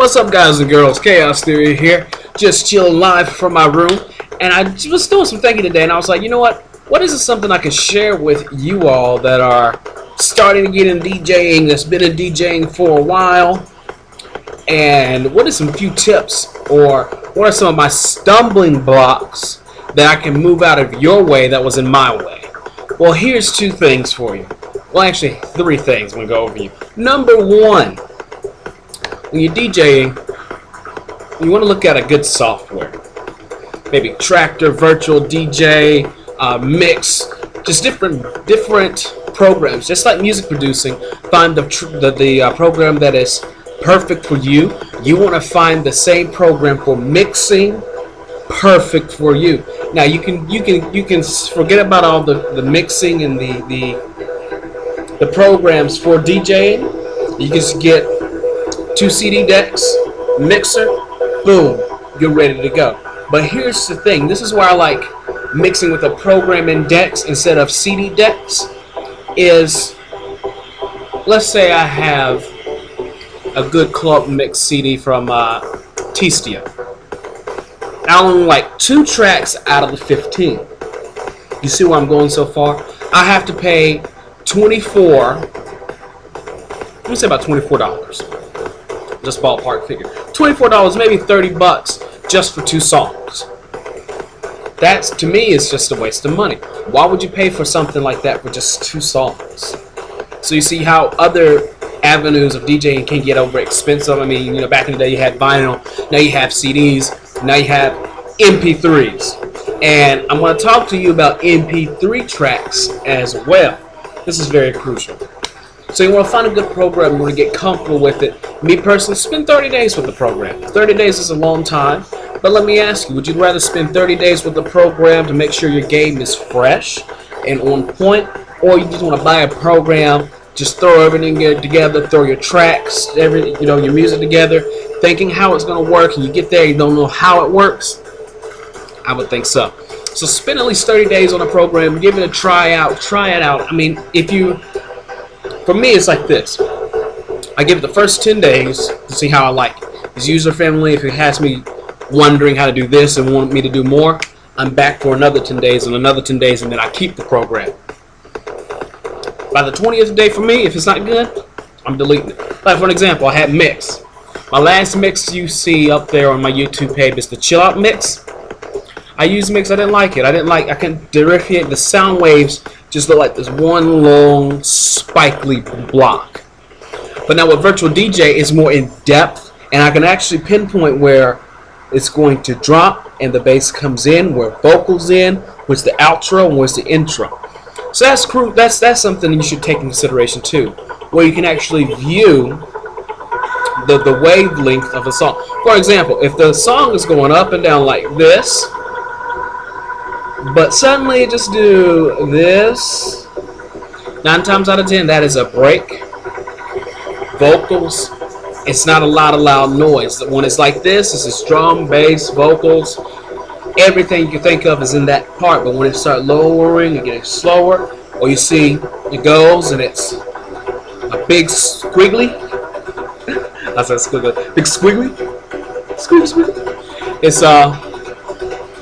What's up, guys and girls? Chaos Theory here, just chilling live from my room, and I was doing some thinking today, and I was like, you know what? What is something I can share with you all that are starting to get in DJing, that's been in DJing for a while, and what are some few tips, or what are some of my stumbling blocks that I can move out of your way that was in my way? Well, here's two things for you. Well, actually, three things I'm going to go over you. Number one, when you're DJing, you want to look at a good software. Maybe Tractor, Virtual DJ, Mix, just different programs. Just like music producing, find the program that is perfect for you. You want to find the same program for mixing, perfect for you. Now you can forget about all the mixing and the programs for DJing. You just get 2 CD decks, mixer, boom, you're ready to go. But here's the thing, this is why I like mixing with a program and decks instead of CD decks, is, let's say I have a good club mix CD from T-Studio. I own like 2 tracks out of the 15. You see where I'm going so far? I have to pay let me say about $24. Just ballpark figure. $24, maybe 30 bucks just for 2 songs. That, to me, is just a waste of money. Why would you pay for something like that for just 2 songs? So you see how other avenues of DJing can get over expensive. I mean, you know, back in the day you had vinyl, now you have CDs, now you have mp3s. And I'm going to talk to you about mp3 tracks as well. This is very crucial. So you want to find a good program, you want to get comfortable with it. Me personally, spend 30 days with the program. 30 days is a long time, but let me ask you, would you rather spend 30 days with the program to make sure your game is fresh and on point, or you just want to buy a program, just throw everything together, throw your tracks, your music together, thinking how it's going to work, and you get there, you don't know how it works? I would think so. So spend at least 30 days on a program, give it a try it out. I mean, for me, it's like this. I give it the first 10 days to see how I like it. It's user-friendly. If it has me wondering how to do this and want me to do more, I'm back for another 10 days and another 10 days, and then I keep the program. By the 20th day for me, if it's not good, I'm deleting it. Like, for an example, I had Mix. My last mix you see up there on my YouTube page is the Chill Out Mix. I used Mix. I didn't like it. I couldn't differentiate. The sound waves just look like this one long spikely block. But now with Virtual DJ, it's more in depth, and I can actually pinpoint where it's going to drop and the bass comes in, where vocals in, where's the outro, and where's the intro. So that's something you should take into consideration too, where you can actually view the wavelength of a song. For example, if the song is going up and down like this, but suddenly just do this, 9 times out of 10 that is a break. Vocals, it's not a lot of loud noise. When it's like this, it's just drum, bass, vocals, everything you can think of is in that part. But when it starts lowering and getting slower, or you see it goes and it's a big squiggly, I said squiggly, big squiggly, squiggly.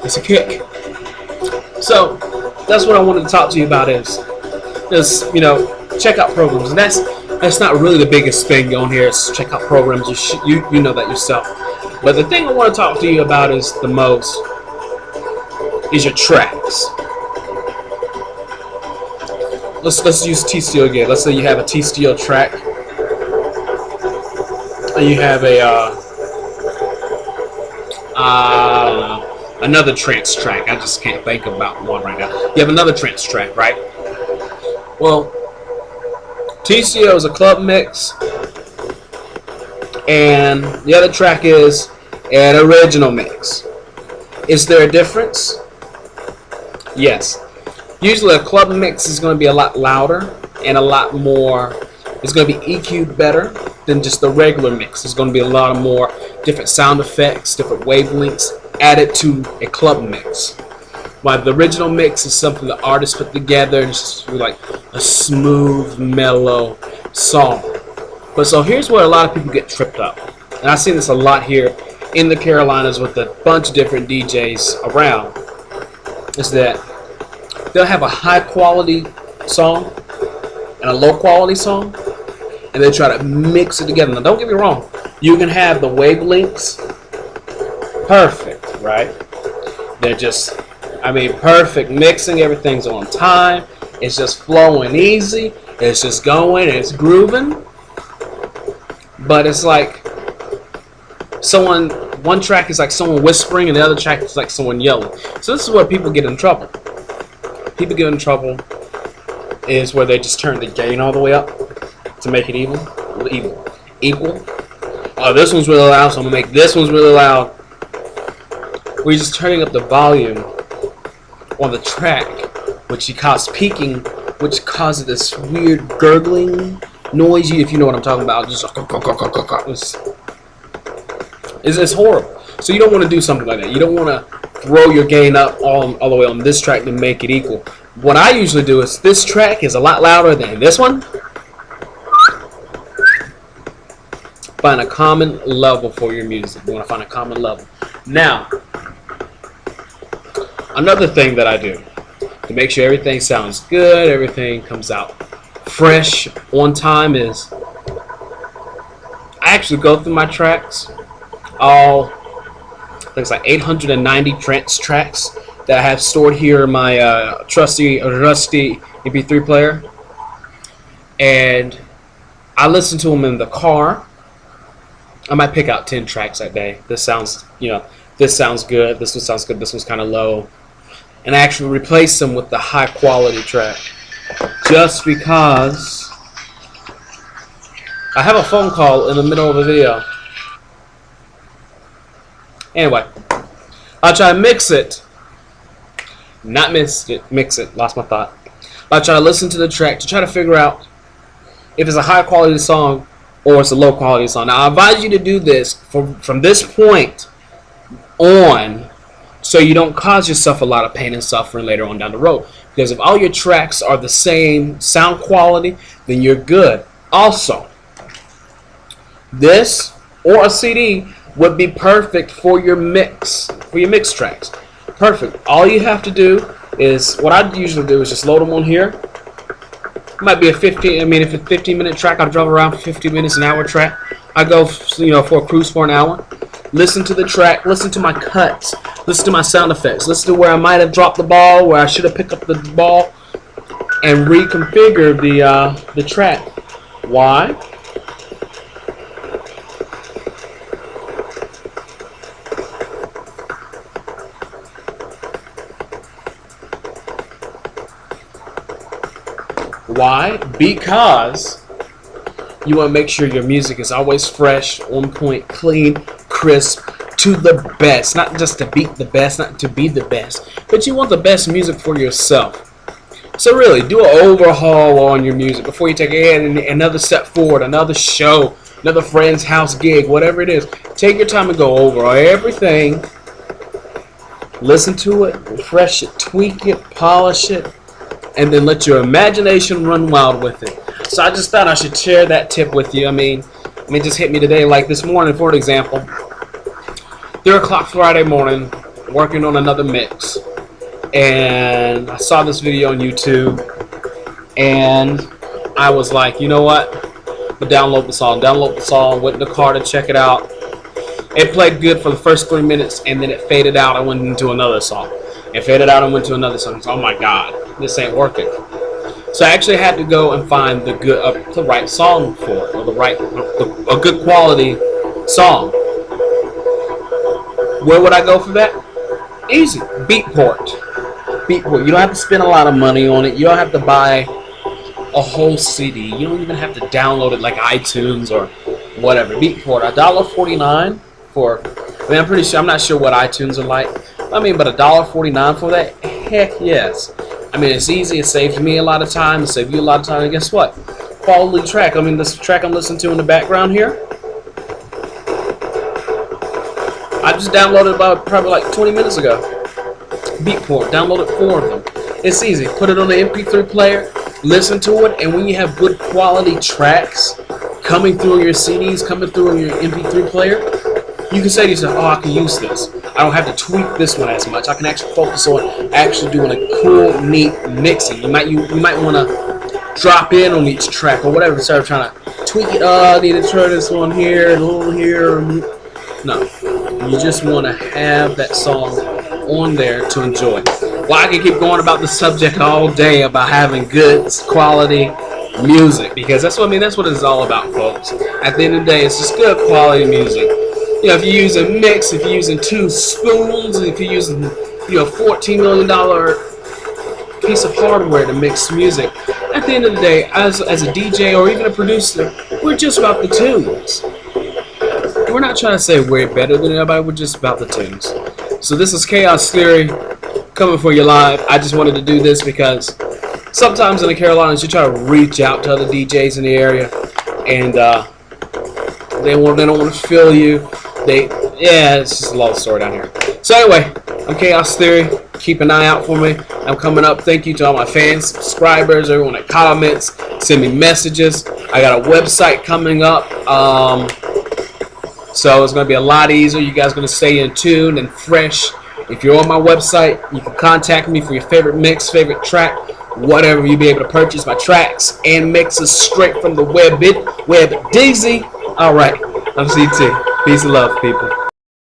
It's a kick. So that's what I wanted to talk to you about is check out programs. And that's not really the biggest thing on here, is check out programs. You know that yourself. But the thing I want to talk to you about is the most is your tracks. Let's use T-Studio again. Let's say you have a T-Studio track and you have another trance track. I just can't think about one right now. You have another trance track, right? Well, T-Studio is a club mix, and the other track is an original mix. Is there a difference? Yes. Usually a club mix is going to be a lot louder and a lot more, it's going to be EQ'd better than just the regular mix. There's going to be a lot of more different sound effects, different wavelengths added to a club mix. While the original mix is something the artist put together, and it's just like a smooth, mellow song. But so here's where a lot of people get tripped up. and I've seen this a lot here in the Carolinas with a bunch of different DJs around, is that they'll have a high quality song and a low quality song, and they try to mix it together. Now, don't get me wrong, you can have the wavelengths perfect, right? They're just, I mean, perfect mixing. Everything's on time. It's just flowing easy. It's just going. It's grooving. But it's like one track is like someone whispering, and the other track is like someone yelling. So this is where people get in trouble. People get in trouble is where they just turn the gain all the way up to make it equal. Oh, this one's really loud, so I'm gonna make this one's really loud. We're just turning up the volume on the track, which causes peaking, which causes this weird gurgling noise. If you know what I'm talking about, just it's horrible. So you don't want to do something like that. You don't want to throw your gain up all the way on this track to make it equal. What I usually do is this track is a lot louder than this one. Find a common level for your music. You want to find a common level. Now, another thing that I do to make sure everything sounds good, everything comes out fresh, on time, is I actually go through my tracks, all things like 890 tracks that I have stored here in my trusty rusty mp3 player, and I listen to them in the car. I might pick out 10 tracks that day. This sounds, this sounds good. This one sounds good. This one's kind of low, and I actually replace them with the high quality track, just because I have a phone call in the middle of a video. Anyway, I'll try to mix it. Mix it. Lost my thought. I'll try to listen to the track to try to figure out if it's a high quality song or it's a low quality song. Now, I advise you to do this from this point on, so you don't cause yourself a lot of pain and suffering later on down the road. Because if all your tracks are the same sound quality, then you're good. Also, this or a CD would be perfect for your mix tracks. Perfect. All you have to do is, what I usually do is just load them on here. It might be a 15. I mean, if it's a 15-minute track, I'll drive around for 15 minutes, an hour track. I go, for a cruise for an hour. Listen to the track. Listen to my cuts. Listen to my sound effects. Listen to where I might have dropped the ball, where I should have picked up the ball, and reconfigure the track. Why? Why? Because you want to make sure your music is always fresh, on point, clean, crisp, to the best. Not just to beat the best, not to be the best, but you want the best music for yourself. So really, do an overhaul on your music before you take another step forward, another show, another friend's house gig, whatever it is. Take your time and go over everything. Listen to it, refresh it, tweak it, polish it, and then let your imagination run wild with it. So I just thought I should share that tip with you. I mean, it just hit me today, like this morning, for example. 3 o'clock Friday morning, working on another mix, and I saw this video on YouTube, and I was like, you know what? But download the song. Went in the car to check it out. It played good for the first 3 minutes, and then it faded out. I went into another song. It faded out and went to another song. So, oh my God, this ain't working. So I actually had to go and find the right song for it, or a good quality song. Where would I go for that? Easy, Beatport. You don't have to spend a lot of money on it. You don't have to buy a whole CD. You don't even have to download it like iTunes or whatever. Beatport, $1.49 for. I mean, I'm not sure what iTunes are like. I mean, but $1.49 for that? Heck yes. I mean, it's easy. It saves me a lot of time. It saves you a lot of time. And guess what? Quality track. I mean, this track I'm listening to in the background here, I just downloaded about probably like 20 minutes ago. Beatport. Downloaded 4 of them. It's easy. Put it on the MP3 player. Listen to it. And when you have good quality tracks coming through your CDs, coming through your MP3 player, you can say to yourself, oh, I can use this. I don't have to tweak this one as much. I can actually focus on actually doing a cool, neat mixing. You might want to drop in on each track or whatever instead of trying to tweak it. Oh, I need to turn this one here, a little here. No, you just want to have that song on there to enjoy. Well, I can keep going about the subject all day about having good quality music, because that's what that's what it's all about, folks. At the end of the day, it's just good quality music. You know, if you're using mix, if you're using 2 spoons, if you're using $14 million piece of hardware to mix music, at the end of the day, as a DJ or even a producer, we're just about the tunes. We're not trying to say we're better than anybody, we're just about the tunes. So this is Chaos Theory coming for you live. I just wanted to do this because sometimes in the Carolinas you try to reach out to other DJs in the area, and they don't want to feel you. It's just a long story down here. So anyway, I'm Chaos Theory. Keep an eye out for me. I'm coming up. Thank you to all my fans, subscribers, everyone that comments, send me messages. I got a website coming up. So it's going to be a lot easier. You guys are going to stay in tune and fresh. If you're on my website, you can contact me for your favorite mix, favorite track, whatever. You'll be able to purchase my tracks and mixes straight from the web DZ. All right. I'm CT. Peace and love, people.